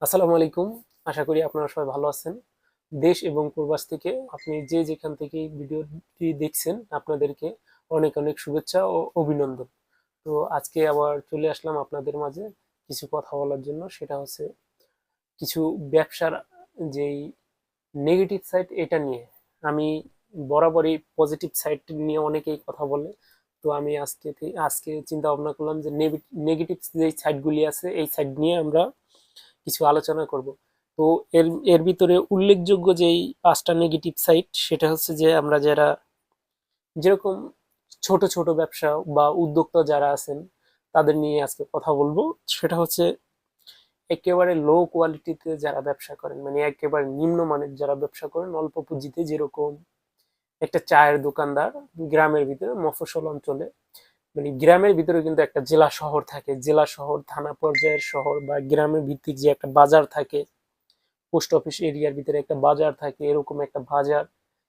আসসালামু আলাইকুম। আশা করি আপনারা সবাই ভালো আছেন। দেশ এবং প্রবাস থেকে আপনি যে যেখান থেকে এই ভিডিওটি দেখছেন আপনাদেরকে অনেক অনেক শুভেচ্ছা ও অভিনন্দন। তো আজকে আবার চলে আসলাম আপনাদের মাঝে কিছু কথা বলার জন্য। সেটা হচ্ছে কিছু ব্যবসার যেই নেগেটিভ সাইড এটা নিয়ে। আমি বরাবরই পজিটিভ সাইড নিয়ে অনেকেই কথা বলে। তো আমি আজকে চিন্তা ভাবনা করলাম যে নেগেটিভ যে সাইডগুলি আছে এই সাইড নিয়ে আমরা কিছু আলোচনা করব। তো এর এর ভিতরে উল্লেখযোগ্য যেই পাঁচটা নেগেটিভ সাইড সেটা হচ্ছে যে আমরা যারা যেরকম ছোট ছোট ব্যবসা বা উদ্যোক্তা যারা আছেন তাদের নিয়ে আজকে কথা বলবো। সেটা হচ্ছে একেবারে লো কোয়ালিটিতে যারা ব্যবসা করেন, মানে একেবারে নিম্নমানের যারা ব্যবসা করেন অল্প পুঁজিতে, যেরকম একটা চায়ের দোকানদার গ্রামের ভিতরে মফস্বল অঞ্চলে, মানে গ্রামের ভিতরে কিন্তু একটা জেলা শহর থাকে, জেলা শহর থানা পর্যায়ের শহর বা গ্রামের ভিত্তিক যে একটা বাজার থাকে, পোস্ট অফিস এরিয়ার ভিতরে একটা বাজার থাকে, এরকম একটা বাজার।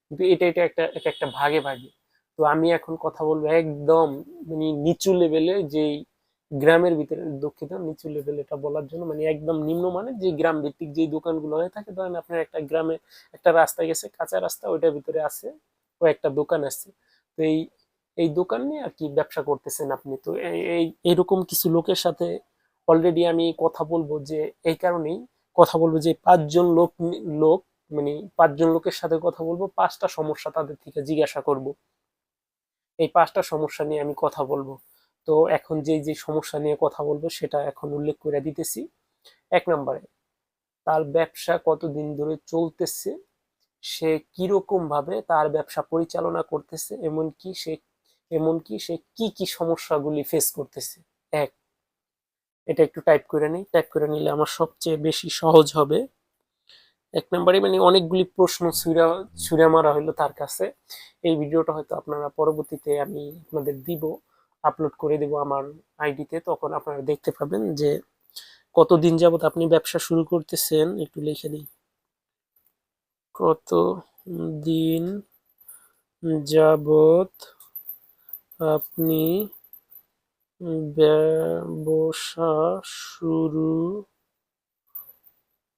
কিন্তু এটা একটা এক একটা ভাগে ভাগে। তো আমি এখন কথা বলবো একদম মানে নিচু লেভেলে, যেই গ্রামের ভিতরে, দুঃখিত নিচু লেভেল এটা বলার জন্য, মানে একদম নিম্ন মানে যে গ্রাম ভিত্তিক যে দোকানগুলো হয়ে থাকে। ধরেন আপনার একটা গ্রামে একটা রাস্তা গেছে, কাঁচা রাস্তা, ওইটার ভিতরে আছে ও একটা দোকান আছে। তো এই দোকান নিয়ে আর কি ব্যবসা করতেছেন আপনি। তো এইরকম কিছু লোকের সাথে অলরেডি আমি কথা বলবো, যে এই কারণেই কথা বলবো যে লোক মানে পাঁচজন লোকের সাথে কথা বলবো, পাঁচটা সমস্যা তাদের থেকে জিজ্ঞাসা করব। এই পাঁচটা সমস্যা নিয়ে আমি কথা বলবো। তো এখন যে যে সমস্যা নিয়ে কথা বলবো সেটা এখন উল্লেখ করে দিতেছি। এক নম্বরে, তার ব্যবসা কতদিন ধরে চলতেছে, সে কিরকম ভাবে তার ব্যবসা পরিচালনা করতেছে, এমনকি সে কি কি সমস্যাগুলি ফেস করতেছে। এক, এটা একটু টাইপ করে নিই, টাইপ করে নিলে আমার সবচেয়ে বেশি সহজ হবে। এক নম্বরে মানে অনেকগুলি প্রশ্ন ছুঁড়া ছুঁড়ে মারা হইলো তার কাছে। এই ভিডিওটা হয়তো আপনারা পরবর্তীতে আমি আপনাদের দিব, আপলোড করে দেব আমার আইডিতে, তখন আপনারা দেখতে পাবেন যে কতদিন যাবত আপনি ব্যবসা শুরু করতেছেন। একটু লিখে দিই, কত দিন যাবত আপনি ব্যবসা শুরু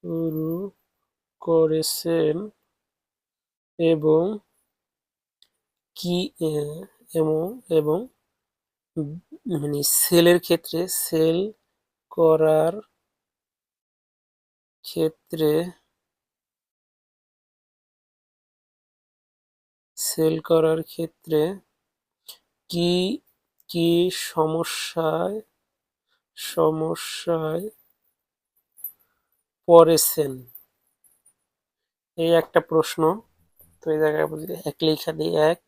শুরু করেছেন, এবং কি এবং এবং মানে করার ক্ষেত্রে সেল করার ক্ষেত্রে কি কি সমস্যায় সমস্যায় পড়েছেন, এই একটা প্রশ্ন। তো এই জায়গায় বুঝলি এক লেখা দিই এক।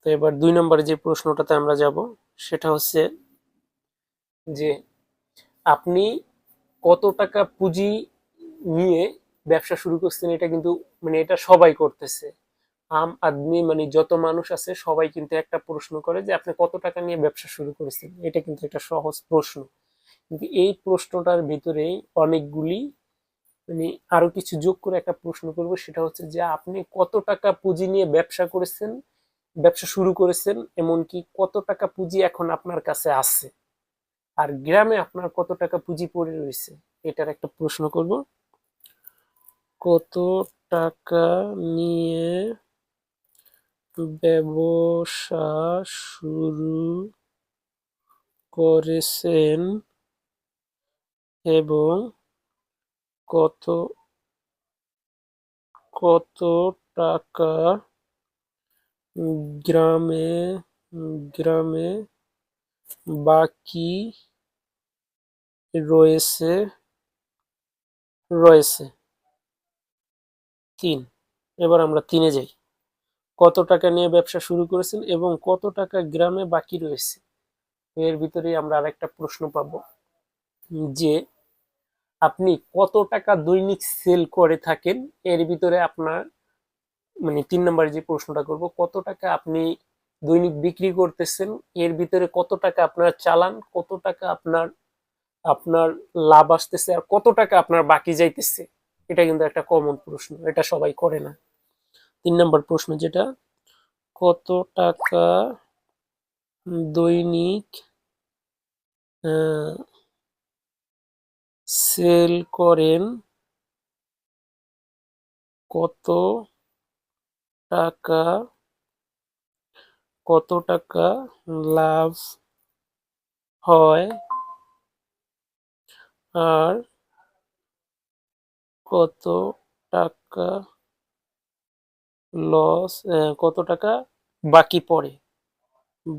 তো এবার দুই নম্বরে যে প্রশ্নটাতে আমরা যাব সেটা হচ্ছে যে আপনি কত টাকা পুঁজি নিয়ে ব্যবসা শুরু করছেন। এটা কিন্তু মানে এটা সবাই করতেছে, আম আদমি মানে যত মানুষ আছে সবাই কিন্তু একটা প্রশ্ন করে যে আপনি কত টাকা নিয়ে ব্যবসা শুরু করেছেন। এটা কিন্তু একটা সহজ প্রশ্ন, কিন্তু এই প্রশ্নটার ভিতরেই অনেকগুলি মানে আরো কিছু যোগ করে একটা প্রশ্ন করব। সেটা হচ্ছে যে আপনি কত টাকা পুঁজি নিয়ে ব্যবসা করেছেন, ব্যবসা শুরু করেছেন, এমনকি কত টাকা পুঁজি এখন আপনার কাছে আছে, আর গ্রামে আপনার কত টাকা পুঁজি পড়ে রয়েছে, এটার একটা প্রশ্ন করব। কত টাকা নিয়ে ব্যবসা শুরু করেছেন, এবং কত কত টাকা গ্রামে গ্রামে বাকি রয়েছে রয়েছে তিন। এবার আমরা তিনে যাই। কত টাকা নিয়ে ব্যবসা শুরু করেছেন এবং কত টাকা গ্রামে বাকি রয়েছে। এর ভিতরে আমরা আরেকটা প্রশ্ন পাবো, যে আপনি কত টাকা দৈনিক সেল করে থাকেন। এর ভিতরে আপনার মানে তিন নম্বরে যে প্রশ্নটা করব, কত টাকা আপনি দৈনিক বিক্রি করতেছেন, এর ভিতরে কত টাকা আপনার চালান, কত টাকা আপনার আপনার লাভ আসতেছে, আর কত টাকা আপনার বাকি যাইতেছে। এটা কিন্তু একটা কমন প্রশ্ন, এটা সবাই করে না। তিন নম্বর প্রশ্ন যেটা, কত টাকা দৈনিক সেল করেন কত টাকা লাভ হয় আর কত টাকা লস, কত টাকা বাকি পড়ে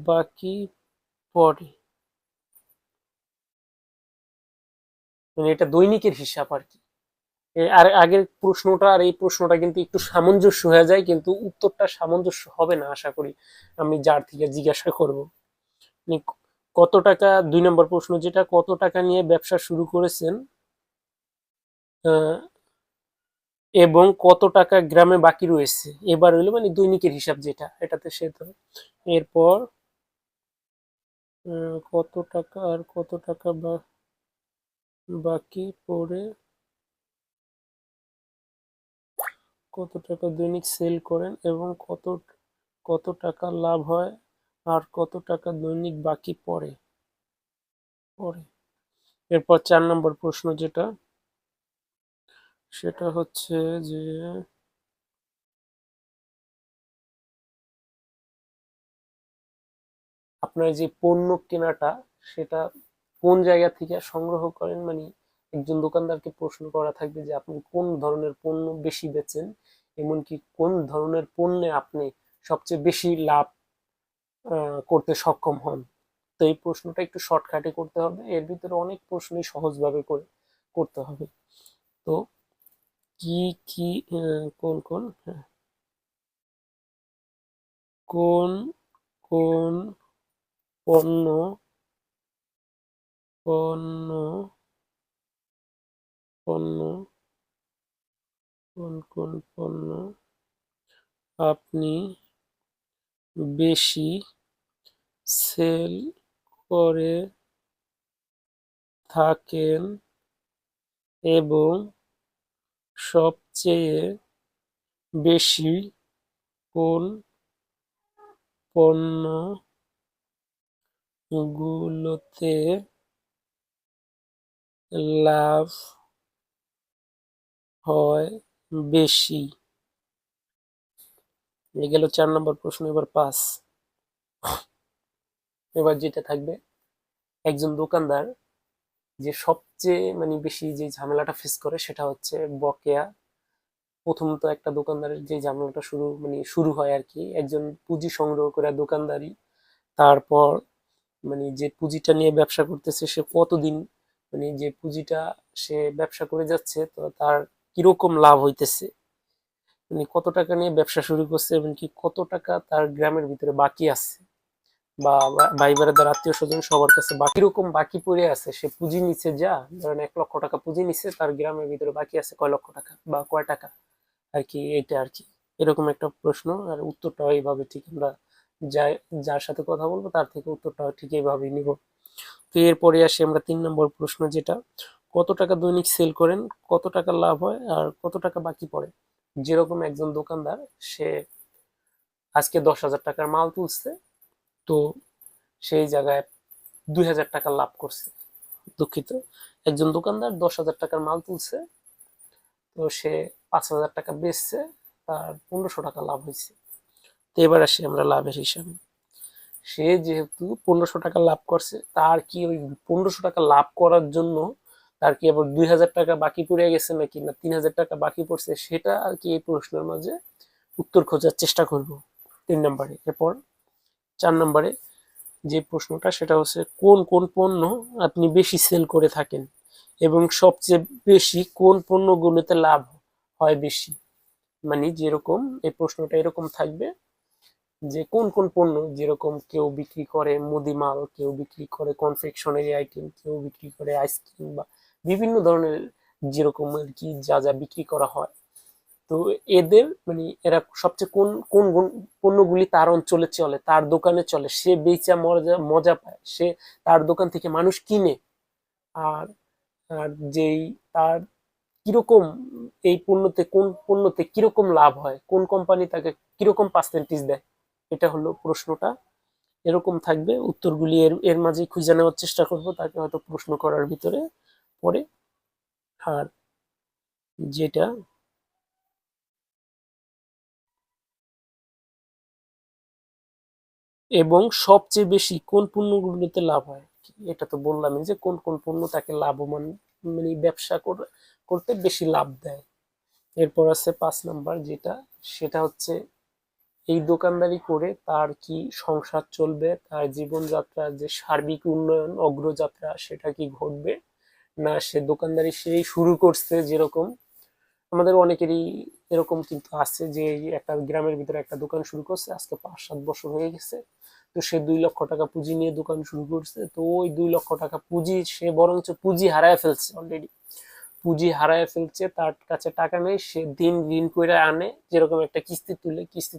বাকি পড়ে মানে এটা দৈনিকের হিসাব আর কি। আর আগের প্রশ্নটা আর এই প্রশ্নটা কিন্তু একটু সামঞ্জস্য হয়ে যায়, কিন্তু উত্তরটা সামঞ্জস্য হবে না আশা করি আমি যার থেকে জিজ্ঞাসা করব। মানে কত টাকা, 2 নম্বর প্রশ্ন যেটা, কত টাকা নিয়ে ব্যবসা শুরু করেছেন আহ, এবং কত টাকা গ্রামে বাকি রয়েছে, এবার হইলো মানে দৈনিকের হিসাব যেটা, এটাতে সে তো এরপর কত টাকা আর কত টাকা বাকি পড়ে, কত টাকা দৈনিক সেল করেন এবং কত কত টাকা লাভ হয় আর কত টাকা দৈনিক বাকি পড়ে পড়ে এরপর 4 নম্বর প্রশ্ন যেটা, সেটা হচ্ছে যে আপনার যে পণ্য কেনাটা সেটা কোন জায়গা থেকে সংগ্রহ করেন, মানে একজন দোকানদারকে প্রশ্ন করা থাকবে যে আপনি কোন ধরনের পণ্য বেশি বেচেন, এমনকি কোন ধরনের পণ্যে আপনি সবচেয়ে বেশি লাভ করতে সক্ষম হন। তো এই প্রশ্নটা একটু শর্টকাটে করতে হবে, এর ভিতরে অনেক প্রশ্নই সহজভাবে করে করতে হবে। তো কি কি কোন কোন কোন কোন পণ্য পণ্য পণ্য কোন কোন পণ্য আপনি বেশি সেল করে থাকেন এবং সবচেয়ে বেশি কোন পণ্যগুলোতে লাভ হয় বেশি। এই গেল 4 নম্বর প্রশ্ন। এবার 5, এবার যেটা থাকবে, একজন দোকানদার যে সবচেয়ে মানে বেশি যে ঝামেলাটা ফেস করে সেটা হচ্ছে বকেয়া। প্রথমত একটা দোকানদারের যে ঝামেলাটা শুরু হয় আর কি, একজন পুঁজি সংগ্রহ করে দোকানদারি, তারপর মানে যে পুঁজিটা নিয়ে ব্যবসা করতেছে সে কতদিন, মানে যে পুঁজিটা সে ব্যবসা করে যাচ্ছে তো তার কিরকম লাভ হইতেছে, মানে কত টাকা নিয়ে ব্যবসা শুরু করছে এবং কি কত টাকা তার গ্রামের ভিতরে বাকি আছে, বা ভাই বেড়াদার আত্মীয় স্বজন সবার কাছে বাকি রকম বাকি পড়ে আছে, সে পুঁজি নিচ্ছে, যা ধরেন 1 লক্ষ টাকা পুঁজি নিচ্ছে, তার গ্রামের ভিতরে বাকি আছে কয় লক্ষ টাকা বা কয় টাকা আর কি, এটা আর কি। এরকম একটা প্রশ্ন, আর উত্তরটাও এইভাবে ঠিক আমরা যাই যার সাথে কথা বলবো তার থেকে উত্তরটাও ঠিক এইভাবেই নিব। তো এরপরে আসি আমরা 3 নম্বর প্রশ্ন যেটা, কত টাকা দৈনিক সেল করেন, কত টাকা লাভ হয় আর কত টাকা বাকি পড়ে। যেরকম একজন দোকানদার, সে আজকে 10,000 টাকার মাল তুলছে, তো সেই জায়গায় 2,000 টাকা লাভ করছে। দুঃখিত, একজন দোকানদার 10,000 টাকার মাল তুলছে, তো সে 5,000 টাকা বেচছে, তার 1500 টাকা লাভ হয়েছে। তো এবার আসি আমরা লাভের হিসাবে। সে যেহেতু 1500 টাকা লাভ করছে, তার কি ওই 1500 টাকা লাভ করার জন্য তার কি আবার 2,000 টাকা বাকি পড়ে গেছে নাকি না 3,000 টাকা বাকি পড়ছে, সেটা আর কি এই প্রশ্নের মাঝে উত্তর খোঁজার চেষ্টা করব 3 নম্বরে। এরপর 4 নম্বরে যে প্রশ্নটা, সেটা হচ্ছে কোন কোন পণ্য আপনি বেশি সেল করে থাকেন এবং সবচেয়ে বেশি কোন পণ্যগুলোতে লাভ হয় বেশি। মানে যেরকম এই প্রশ্নটা এরকম থাকবে যে কোন কোন পণ্য, যেরকম কেউ বিক্রি করে মুদিমাল, কেউ বিক্রি করে কনফেকশনারি আইটেম, কেউ বিক্রি করে আইসক্রিম বা বিভিন্ন ধরনের যেরকম আর কি যা যা বিক্রি করা হয়, তো এদের মানে এরা সবচেয়ে কোন কোন পণ্যগুলি তার অঞ্চলে চলে, তার দোকানে চলে, সে বেচা মজা মজা পায়, সে তার দোকান থেকে মানুষ কিনে। আর আর যেই তার কিরকম এই পণ্যতে, কোন পণ্যতে কিরকম লাভ হয়, কোন কোম্পানি তাকে কিরকম পার্সেন্টেজ দেয়, এটা হলো প্রশ্নটা। এরকম থাকবে, উত্তরগুলি এর এর মাঝে খুঁজে নেওয়ার চেষ্টা করব, তাকে হয়তো প্রশ্ন করার ভিতরে পড়ে। হার, যেটা এবং সবচেয়ে বেশি কোন পণ্যগুলোতে লাভ হয়। এটা তো বললামই যে কোন কোন পণ্য তাকে লাভবান, মানে ব্যবসা করতে বেশি লাভ দেয়। এরপর আছে 5 নাম্বার, সেটা হচ্ছে এই দোকানদারি করে তার কি সংসার চলবে, তার জীবনযাত্রার যে সার্বিক উন্নয়ন অগ্রযাত্রা সেটা কি ঘটবে, না সে দোকানদারি সেই শুরু করছে। যেরকম আমাদের অনেকেরই এরকম কিন্তু আছে যে এই একটা গ্রামের ভিতরে একটা দোকান শুরু করছে, আজকে 5-7 বছর হয়ে গেছে। তো সে 2 লক্ষ টাকা পুঁজি নিয়ে দোকান শুরু করছে, তো ওই 2 লক্ষ টাকা পুঁজি সে বরঞ্চ পুঁজি হারায় ফেলছে অলরেডি। পুঁজি হারায় ফেলছে, তার কাছে টাকা নেই, সে দিন ঋণ করে আনে, যেরকম একটা কিস্তি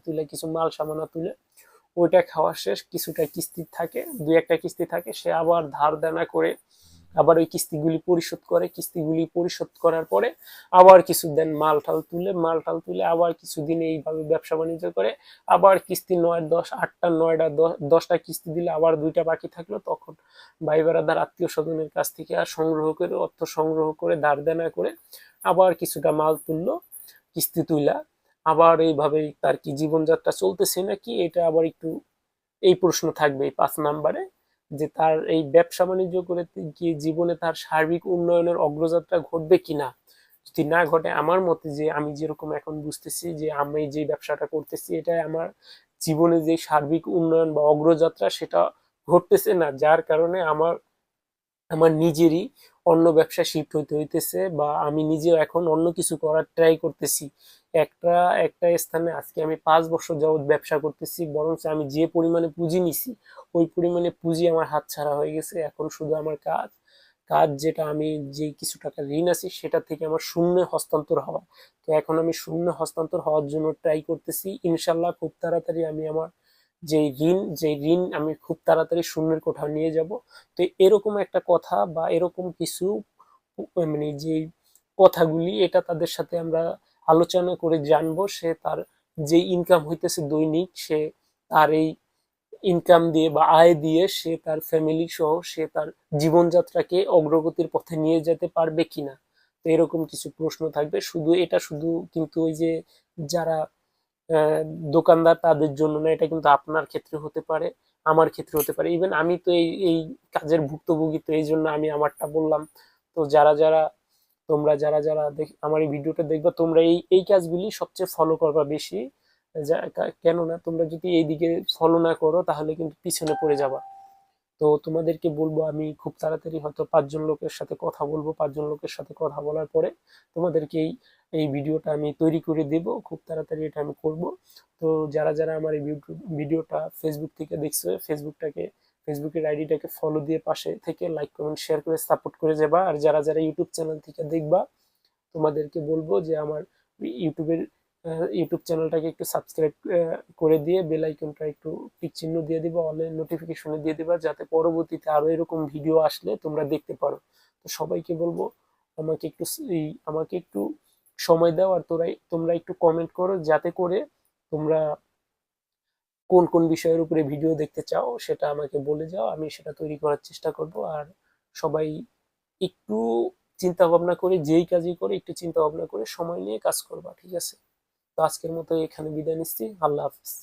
তুলে কিছু মাল সামানা তুলে ওইটা খাওয়া শেষ, কিছুটা কিস্তি থাকে, 2-1টা কিস্তি থাকে, সে আবার ধার দেনা করে আবার ওই কিস্তিগুলি পরিশোধ করার পরে আবার কিছুদিন মাল টাল তুলে আবার কিছুদিন এইভাবে ব্যবসা বাণিজ্য করে, আবার কিস্তি 9-10 8টা 9টা 10টা কিস্তি দিলে আবার 2টা বাকি থাকলো, তখন ভাই বেড়াদার আত্মীয় স্বজনের কাছ থেকে আর সংগ্রহ করে অর্থ সংগ্রহ করে ধার দেনা করে আবার কিছুটা মাল তুললো কিস্তি তুইলা। আবার এইভাবেই তার কি জীবনযাত্রা চলতেছে নাকি, এটা আবার একটু এই প্রশ্ন থাকবে এই 5 নাম্বারে, যে তার এই ব্যবসা বাণিজ্য করে কি জীবনে তার সার্বিক উন্নয়নের অগ্রযাত্রা ঘটবে কিনা। যদি না ঘটে, আমার মতে যে আমি যেরকম এখন বুঝতেছি যে আমি যে ব্যবসাটা করতেছি এটা আমার জীবনে যে সার্বিক উন্নয়ন বা অগ্রযাত্রা সেটা ঘটতেছে না, যার কারণে আমার আমার নিজেরই অন্য ব্যবসায় শিফট হইতে হইতেছে, বা আমি নিজেও এখন অন্য কিছু করার ট্রাই করতেছি। একটা একটা স্থানে আজকে আমি 5 বছর যাবৎ ব্যবসা করতেছি, বরঞ্চ আমি যে পরিমাণে পুঁজি নিছি ওই পরিমাণে পুঁজি আমার হাতছাড়া হয়ে গেছে। এখন শুধু আমার কাজ কাজ যেটা আমি যে কিছু টাকা ঋণ আছি সেটা থেকে আমার শূন্য হস্তান্তর হওয়া। তো এখন আমি শূন্য হস্তান্তর হওয়ার জন্য ট্রাই করতেছি, ইনশাল্লাহ খুব তাড়াতাড়ি আমি আমার যে ঋণ আমি খুব তাড়াতাড়ি শূন্যের কোঠাও নিয়ে যাব। তো এরকম একটা কথা বা এরকম কিছু মানে যে কথাগুলি এটা তাদের সাথে আমরা আলোচনা করে জানবো, সে তার যে ইনকাম হইতেছে দৈনিক, সে তার এই ইনকাম দিয়ে বা আয় দিয়ে সে তার ফ্যামিলি সহ সে তার জীবনযাত্রাকে অগ্রগতির পথে নিয়ে যেতে পারবে কিনা। তো এরকম কিছু প্রশ্ন থাকবে, শুধু কিন্তু ওই যে যারা আহ, দোকানদার তাদের জন্য না, এটা কিন্তু আপনার ক্ষেত্রে হতে পারে, আমার ক্ষেত্রে হতে পারে, ইভেন আমি তো এই কাজের ভুক্তভোগী, তো এই জন্য আমি আমারটা বললাম। তো যারা যারা আমার এই ভিডিওটা দেখবা, তোমরা এই কাজগুলি সবচেয়ে ফলো করবা বেশি। কেননা তোমরা যদি এই দিকে ফলো না করো তাহলে কিন্তু পিছনে পড়ে যাবা। তো তোমাদেরকে বলবো আমি খুব তাড়াতাড়ি হয়তো 5জন লোকের সাথে কথা বলবো, 5জন লোকের সাথে কথা বলার পরে তোমাদেরকে এই এই ভিডিওটা আমি তৈরি করে দেব, খুব তাড়াতাড়ি এটা আমি করব। তো যারা যারা আমার এই ভিডিওটা ফেসবুক থেকে দেখছো, ফেসবুকের আইডিটাকে ফলো দিয়ে পাশে থেকে লাইক কমেন্ট শেয়ার করে সাপোর্ট করে যাবা। আর যারা যারা ইউটিউব চ্যানেল থেকে দেখবা তোমাদেরকে বলবো যে আমার ইউটিউবের ইউটিউব চ্যানেলটাকে একটু সাবস্ক্রাইব করে দিয়ে বেল আইকনটা একটু টিক চিহ্ন দিয়ে দিবা, অলে নোটিফিকেশনে দিয়ে দিবা, যাতে পরবর্তীতে আরো এরকম ভিডিও আসলে তোমরা দেখতে পারো। তো সবাইকে বলবো আমাকে একটু সময় দাও, আর তোমরা একটু কমেন্ট করো, যাতে করে তোমরা কোন কোন বিষয়ের উপরে ভিডিও দেখতে চাও সেটা আমাকে বলে যাও, আমি সেটা তৈরি করার চেষ্টা করব। আর সবাই একটু চিন্তা ভাবনা করে, যেই কাজই করে একটু চিন্তা ভাবনা করে সময় নিয়ে কাজ করবা, ঠিক আছে? তো আজকের মতো এখানে বিদায় নিচ্ছি, আল্লাহ হাফিজ।